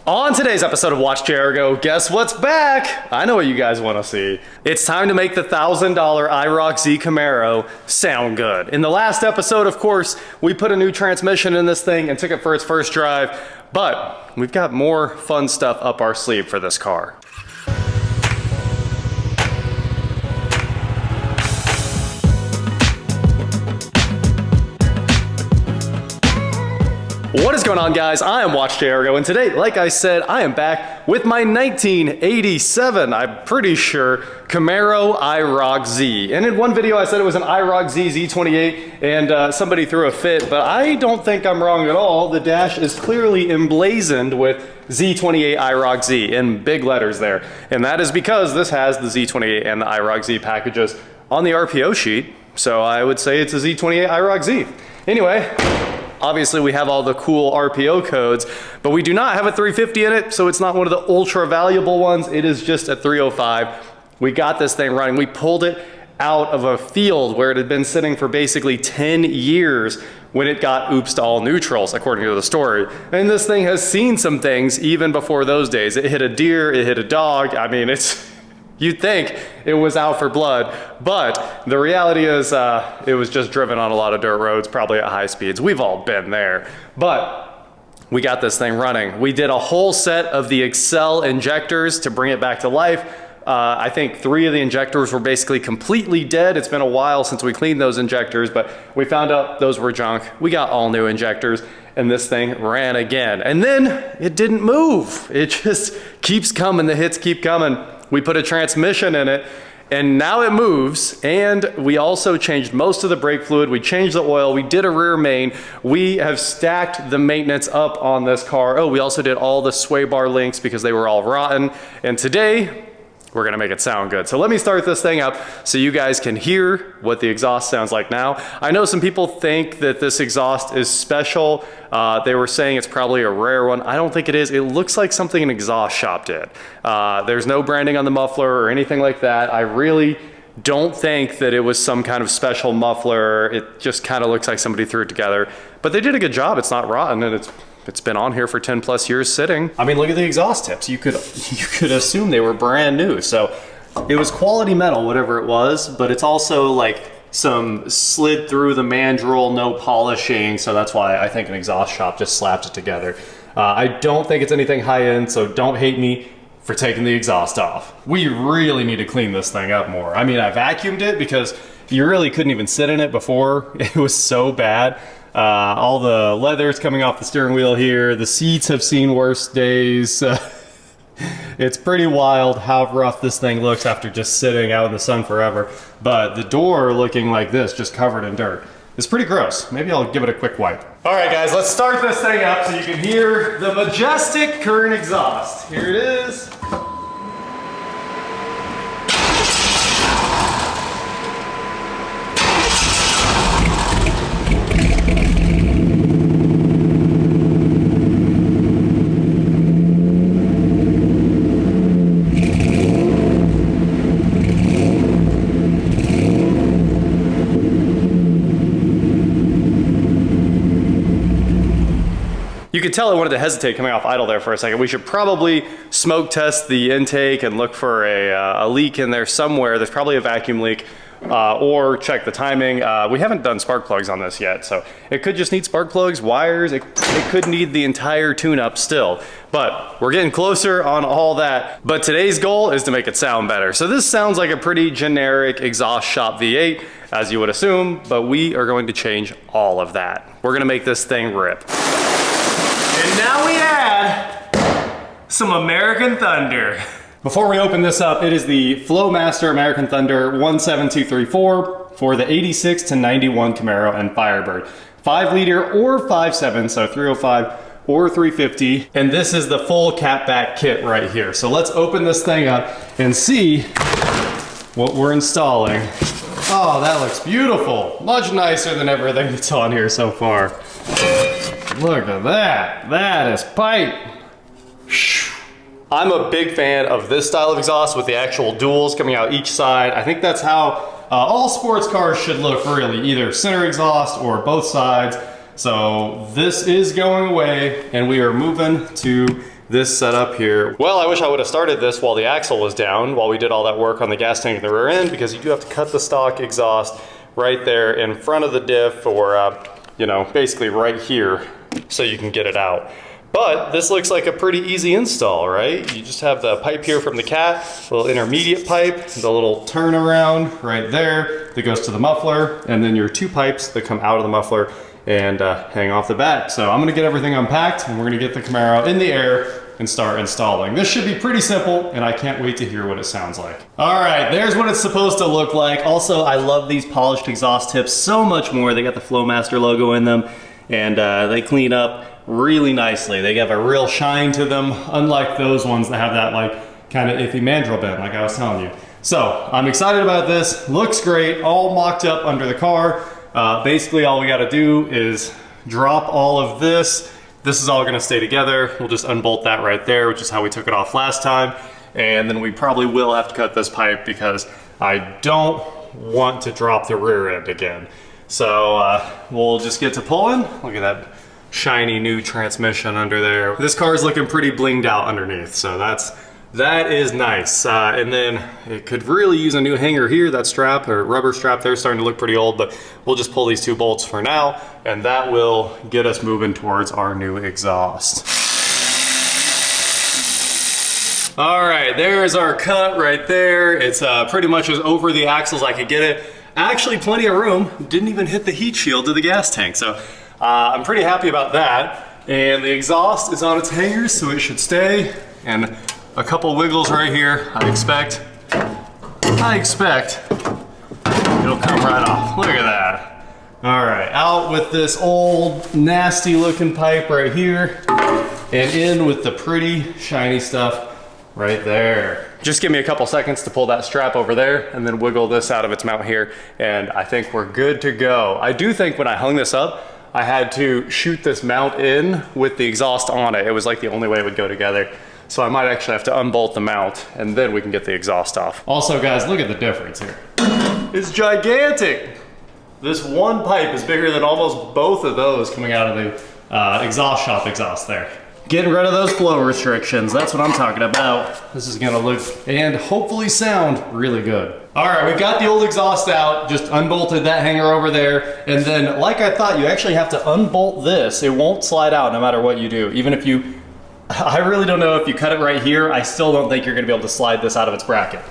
On today's episode of WatchJRGo, guess what's back? I know what you guys want to see. It's time to make the $1,000 IROC-Z Camaro sound good. In the last episode, of course, we put a new transmission in this thing and took it for its first drive, but we've got more fun stuff up our sleeve for this car. What is going on, guys? I am WatchJRGo, and today, like I said, I am back with my 1987, I'm pretty sure, Camaro IROC-Z. And in one video I said it was an IROC-Z Z28, and somebody threw a fit, but I don't think I'm wrong at all. The dash is clearly emblazoned with Z28 IROC-Z in big letters there. And that is because this has the Z28 and the IROC-Z packages on the RPO sheet, so I would say it's a Z28 IROC-Z. Anyway, obviously we have all the cool RPO codes, but we do not have a 350 in it, so it's not one of the ultra valuable ones. It is just a 305. We got this thing running. We pulled it out of a field where it had been sitting for basically 10 years when it got oops to all neutrals, according to the story. And this thing has seen some things even before those days. It hit a deer, it hit a dog. I mean, you'd think it was out for blood, but the reality is it was just driven on a lot of dirt roads, probably at high speeds. We've all been there, but we got this thing running. We did a whole set of the Excel injectors to bring it back to life. I think 3 of the injectors were basically completely dead. It's been a while since we cleaned those injectors, but we found out those were junk. We got all new injectors, and this thing ran again. And then it didn't move. It just keeps coming. The hits keep coming. We put a transmission in it, and now it moves. And we also changed most of the brake fluid. We changed the oil. We did a rear main. We have stacked the maintenance up on this car. Oh, we also did all the sway bar links because they were all rotten. And today, we're gonna make it sound good. So let me start this thing up so you guys can hear what the exhaust sounds like now. I know some people think that this exhaust is special. They were saying it's probably a rare one. I don't think it is. It looks like something an exhaust shop did. There's no branding on the muffler or anything like that. I really don't think that it was some kind of special muffler. It just kind of looks like somebody threw it together. But they did a good job. It's not rotten, and it's been on here for 10 plus years sitting. I mean, look at the exhaust tips. You could assume they were brand new. So it was quality metal, whatever it was, but it's also like some slid through the mandrel, no polishing. So that's why I think an exhaust shop just slapped it together. I don't think it's anything high end, so don't hate me for taking the exhaust off. We really need to clean this thing up more. I mean, I vacuumed it because you really couldn't even sit in it before. It was so bad. All the leather's coming off the steering wheel here. The seats have seen worse days. It's pretty wild how rough this thing looks after just sitting out in the sun forever. But the door looking like this, just covered in dirt, is pretty gross. Maybe I'll give it a quick wipe. All right, guys, let's start this thing up so you can hear the majestic current exhaust. Here it is. You could tell I wanted to hesitate coming off idle there for a second. We should probably smoke test the intake and look for a leak in there somewhere. There's probably a vacuum leak, or check the timing. We haven't done spark plugs on this yet, so it could just need spark plugs, wires. It could need the entire tune-up still, but we're getting closer on all that. But today's goal is to make it sound better. So this sounds like a pretty generic exhaust shop V8, as you would assume, but we are going to change all of that. We're gonna make this thing rip. And now we add some American Thunder. Before we open this up, it is the Flowmaster American Thunder 17234 for the 86 to 91 Camaro and Firebird. 5 liter or 5.7, so 305 or 350. And this is the full catback kit right here. So let's open this thing up and see what we're installing. Oh, that looks beautiful. Much nicer than everything that's on here so far. Look at that. That is pipe. I'm a big fan of this style of exhaust with the actual duals coming out each side. I think that's how all sports cars should look, really, either center exhaust or both sides. So this is going away, and we are moving to this setup here. Well, I wish I would have started this while the axle was down, while we did all that work on the gas tank in the rear end, because you do have to cut the stock exhaust right there in front of the diff, or you know, basically right here, so you can get it out. But this looks like a pretty easy install, right? You just have the pipe here from the cat, little intermediate pipe, the little turnaround right there that goes to the muffler, and then your 2 pipes that come out of the muffler and hang off the back. So I'm gonna get everything unpacked, and we're gonna get the Camaro in the air and start installing. This should be pretty simple, and I can't wait to hear what it sounds like. All right, there's what it's supposed to look like. Also, I love these polished exhaust tips so much more. They got the Flowmaster logo in them, and they clean up really nicely. They have a real shine to them, unlike those ones that have that like kind of iffy mandrel bend, like I was telling you. So I'm excited about this. Looks great, all mocked up under the car. Basically all we gotta do is drop all of this. This is all gonna stay together. We'll just unbolt that right there, which is how we took it off last time. And then we probably will have to cut this pipe because I don't want to drop the rear end again. So we'll just get to pulling. Look at that shiny new transmission under there. This car is looking pretty blinged out underneath, so that is nice. And then it could really use a new hanger here. That strap or rubber strap there is starting to look pretty old, but we'll just pull these 2 bolts for now, and that will get us moving towards our new exhaust. All right, there's our cut right there. It's pretty much as over the axles I could get it. Actually, plenty of room. Didn't even hit the heat shield of the gas tank, so I'm pretty happy about that. And the exhaust is on its hangers, so it should stay. And a couple wiggles right here. I expect it'll come right off. Look at that. All right, out with this old nasty looking pipe right here, and in with the pretty shiny stuff right there. Just give me a couple seconds to pull that strap over there and then wiggle this out of its mount here, and I think we're good to go. I do think when I hung this up, I had to shoot this mount in with the exhaust on it. It was like the only way it would go together. So I might actually have to unbolt the mount, and then we can get the exhaust off. Also guys, look at the difference here. It's gigantic. This one pipe is bigger than almost both of those coming out of the exhaust shop exhaust there. Getting rid of those flow restrictions, that's what I'm talking about. This is gonna look and hopefully sound really good. All right, we've got the old exhaust out, just unbolted that hanger over there, and then like I thought, you actually have to unbolt this. It won't slide out no matter what you do. Even if you, I really don't know if you cut it right here, I still don't think you're gonna be able to slide this out of its bracket.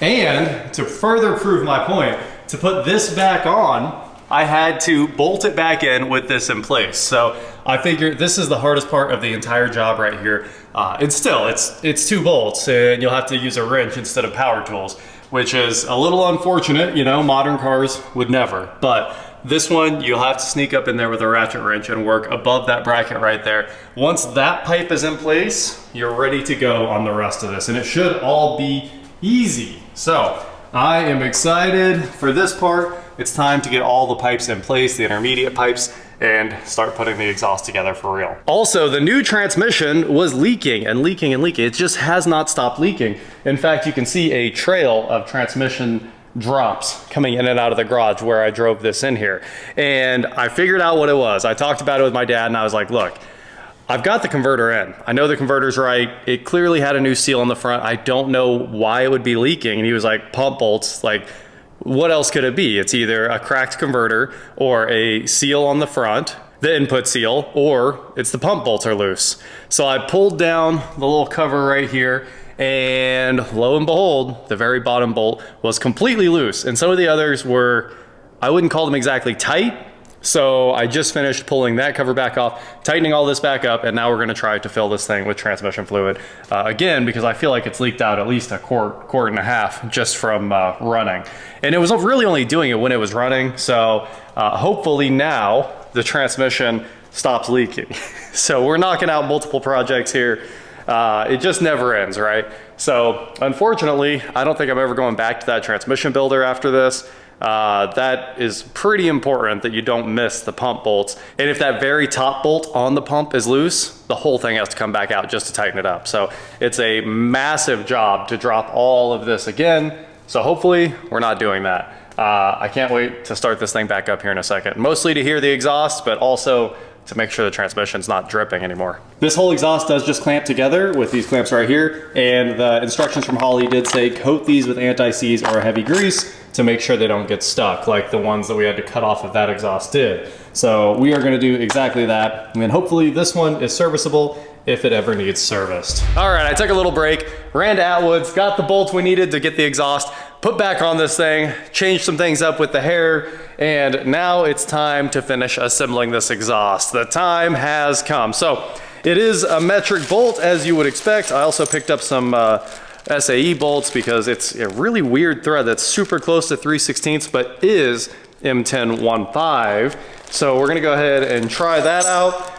And to further prove my point, to put this back on, I had to bolt it back in with this in place. So I figure this is the hardest part of the entire job right here. It's 2 bolts, and you'll have to use a wrench instead of power tools, which is a little unfortunate. You know, modern cars would never. But this one, you'll have to sneak up in there with a ratchet wrench and work above that bracket right there. Once that pipe is in place, you're ready to go on the rest of this, and it should all be easy. So I am excited for this part. It's time to get all the pipes in place, the intermediate pipes, and start putting the exhaust together for real. Also, the new transmission was leaking and leaking and leaking. It just has not stopped leaking. In fact, you can see a trail of transmission drops coming in and out of the garage where I drove this in here. And I figured out what it was. I talked about it with my dad, and I was like, look, I've got the converter in. I know the converter's right. It clearly had a new seal on the front. I don't know why it would be leaking. And he was like, pump bolts, like, what else could it be? It's either a cracked converter or a seal on the front, the input seal, or it's the pump bolts are loose. So I pulled down the little cover right here, and lo and behold, the very bottom bolt was completely loose. And some of the others were, I wouldn't call them exactly tight. So I just finished pulling that cover back off, tightening all this back up, and now we're gonna try to fill this thing with transmission fluid again, because I feel like it's leaked out at least a quart and a half just from running. And it was really only doing it when it was running. So hopefully now the transmission stops leaking. So we're knocking out multiple projects here. It just never ends, right? So unfortunately, I don't think I'm ever going back to that transmission builder after this. That is pretty important that you don't miss the pump bolts. And if that very top bolt on the pump is loose, the whole thing has to come back out just to tighten it up. So it's a massive job to drop all of this again. So hopefully we're not doing that. I can't wait to start this thing back up here in a second. Mostly to hear the exhaust, but also to make sure the transmission's not dripping anymore. This whole exhaust does just clamp together with these clamps right here, and the instructions from Holley did say coat these with anti-seize or heavy grease to make sure they don't get stuck like the ones that we had to cut off of that exhaust did. So we are going to do exactly that, and then hopefully this one is serviceable if it ever needs serviced. All right, I took a little break, ran to Atwood's, got the bolts we needed to get the exhaust put back on this thing, changed some things up with the hair, and now it's time to finish assembling this exhaust. The time has come. So it is a metric bolt, as you would expect. I also picked up some SAE bolts because it's a really weird thread that's super close to 3/16 but is M1015. So we're gonna go ahead and try that out.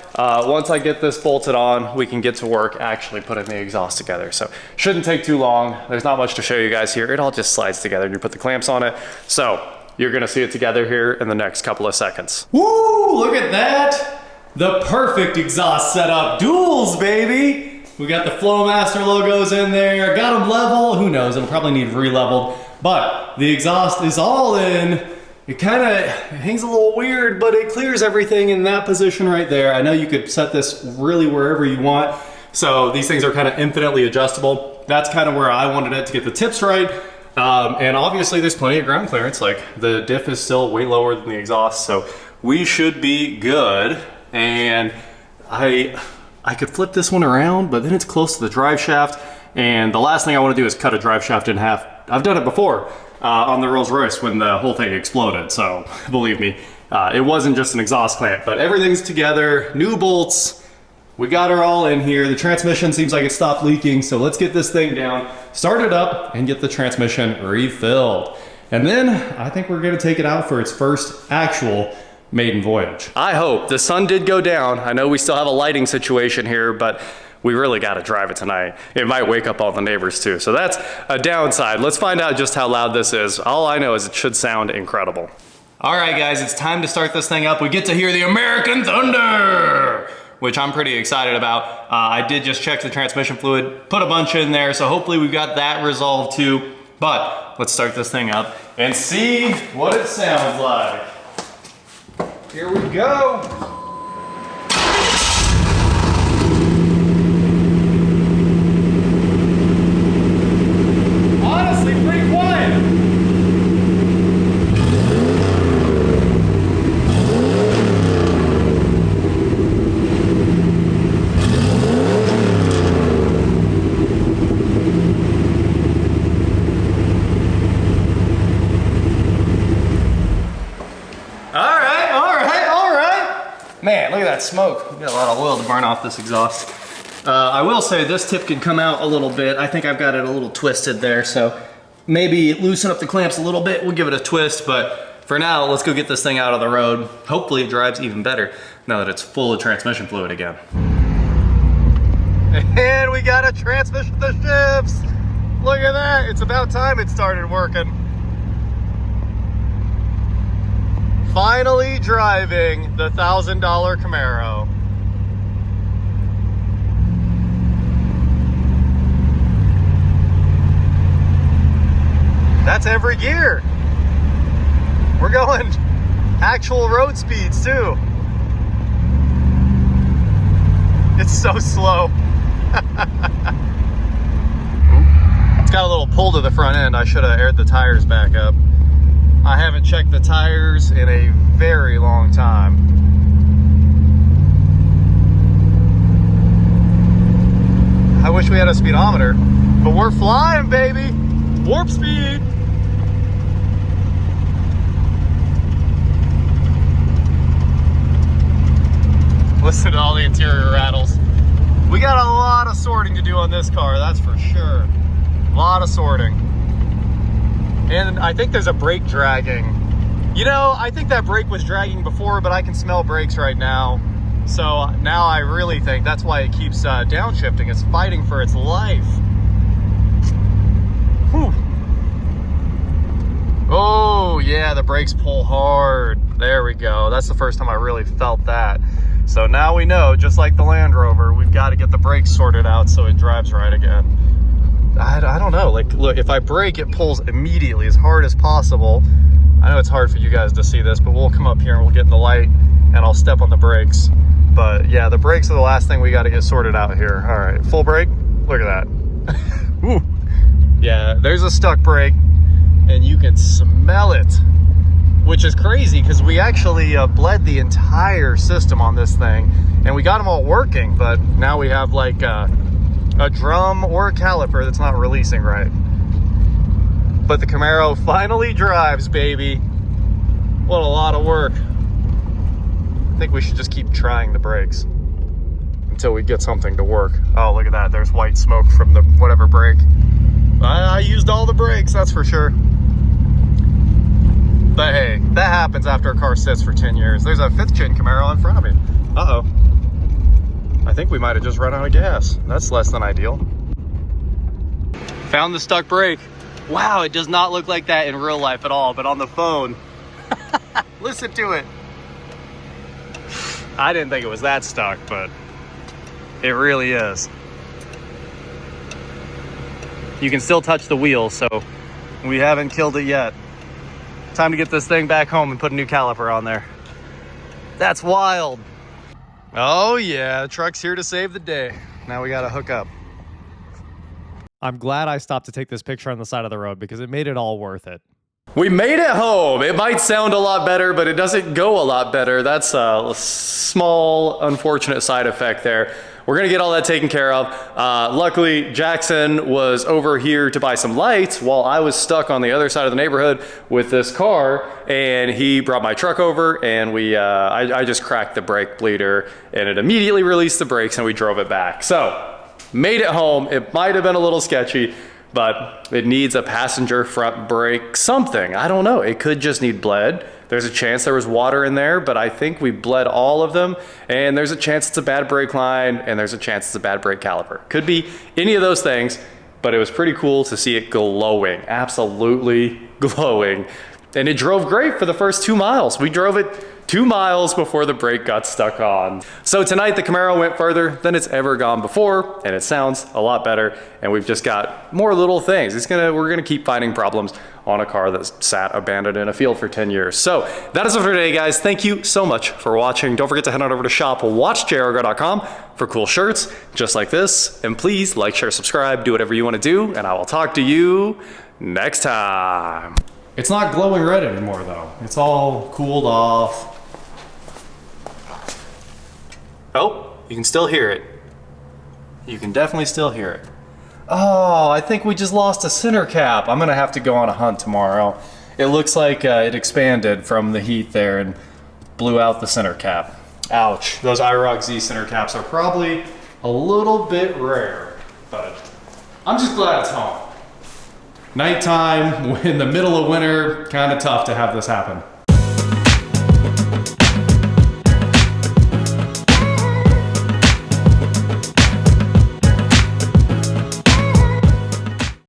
Once I get this bolted on, we can get to work actually putting the exhaust together. So shouldn't take too long. There's not much to show you guys here. It all just slides together and you put the clamps on it. So you're gonna see it together here in the next couple of seconds. Woo, look at that. The perfect exhaust setup. Duals, baby. We got the Flowmaster logos in there. Got them level. Who knows, it'll probably need re-leveled. But the exhaust is all in. It kind of hangs a little weird, but it clears everything in that position right there. I know you could set this really wherever you want. So these things are kind of infinitely adjustable. That's kind of where I wanted it to get the tips right. And obviously there's plenty of ground clearance. Like the diff is still way lower than the exhaust. So we should be good. And I could flip this one around, but then it's close to the drive shaft. And the last thing I want to do is cut a drive shaft in half. I've done it before. On the Rolls Royce when the whole thing exploded, so believe me, it wasn't just an exhaust clamp, but everything's together, new bolts, we got her all in here. The transmission seems like it stopped leaking, so let's get this thing down, start it up, and get the transmission refilled. And then I think we're gonna take it out for its first actual maiden voyage. I hope. The sun did go down. I know we still have a lighting situation here, but we really got to drive it tonight. It might wake up all the neighbors too. So that's a downside. Let's find out just how loud this is. All I know is it should sound incredible. All right, guys, it's time to start this thing up. We get to hear the American Thunder, which I'm pretty excited about. I did just check the transmission fluid, put a bunch in there, so hopefully we've got that resolved too. But let's start this thing up and see what it sounds like. Here we go. Honestly, pretty quiet. All right. Man, look at that smoke. We got a lot of oil to burn off this exhaust. I will say this tip can come out a little bit. I think I've got it a little twisted there, so maybe loosen up the clamps a little bit. We'll give it a twist, but for now, let's go get this thing out of the road. Hopefully it drives even better now that it's full of transmission fluid again. And we got a transmission that shifts. Look at that. It's about time it started working. Finally driving the $1,000 Camaro. That's every gear. We're going actual road speeds too. It's so slow. It's got a little pull to the front end. I should have aired the tires back up. I haven't checked the tires in a very long time. I wish we had a speedometer, but we're flying, baby. Warp speed. Listen to all the interior rattles. We got a lot of sorting to do on this car, that's for sure. A lot of sorting. And I think there's a brake dragging. You know, I think that brake was dragging before, but I can smell brakes right now. So now I really think that's why it keeps downshifting. It's fighting for its life. Whew. Oh yeah, the brakes pull hard. There we go. That's the first time I really felt that. So now we know, just like the Land Rover, we've got to get the brakes sorted out so it drives right again. I don't know, like, look, if I brake, it pulls immediately as hard as possible. I know it's hard for you guys to see this, but we'll come up here and we'll get in the light and I'll step on the brakes. But yeah, the brakes are the last thing we got to get sorted out here. All right, full brake. Look at that. Ooh. Yeah, there's a stuck brake, and you can smell it, which is crazy because we actually bled the entire system on this thing, and we got them all working, but now we have like a drum or a caliper that's not releasing right. But the Camaro finally drives, baby. What a lot of work. I think we should just keep trying the brakes until we get something to work. Oh, look at that. There's white smoke from the whatever brake. I used all the brakes, that's for sure. But hey, that happens after a car sits for 10 years. There's a 5th gen Camaro in front of me. Uh-oh. I think we might have just run out of gas. That's less than ideal. Found the stuck brake. Wow, it does not look like that in real life at all, but on the phone, listen to it. I didn't think it was that stuck, but it really is. You can still touch the wheel, so we haven't killed it yet. Time to get this thing back home and put a new caliper on there. That's wild. Oh yeah, the truck's here to save the day. Now we gotta hook up. I'm glad I stopped to take this picture on the side of the road because it made it all worth it. We made it home. It might sound a lot better, but it doesn't go a lot better. That's a small, unfortunate side effect there. We're gonna get all that taken care of. Luckily, Jackson was over here to buy some lights while I was stuck on the other side of the neighborhood with this car, and he brought my truck over, and I just cracked the brake bleeder, and it immediately released the brakes, and we drove it back. So, made it home. It might have been a little sketchy, but it needs a passenger front brake something. I don't know. It could just need bled. There's a chance there was water in there, but I think we bled all of them. And there's a chance it's a bad brake line, and there's a chance it's a bad brake caliper. Could be any of those things, but it was pretty cool to see it glowing. Absolutely glowing. And it drove great for the first 2 miles. We drove it 2 miles before the brake got stuck on. So tonight the Camaro went further than it's ever gone before, and it sounds a lot better, and we've just got more little things. We're gonna keep finding problems on a car that's sat abandoned in a field for 10 years. So that is it for today, guys. Thank you so much for watching. Don't forget to head on over to shop WatchJRGo.com for cool shirts just like this. And please like, share, subscribe, do whatever you wanna do, and I will talk to you next time. It's not glowing red anymore though. It's all cooled off. Oh, you can still hear it. You can definitely still hear it. Oh, I think we just lost a center cap. I'm gonna have to go on a hunt tomorrow. It looks like it expanded from the heat there and blew out the center cap. Ouch. Those IROC-Z center caps are probably a little bit rare, but I'm just glad it's home. Nighttime, in the middle of winter, kind of tough to have this happen.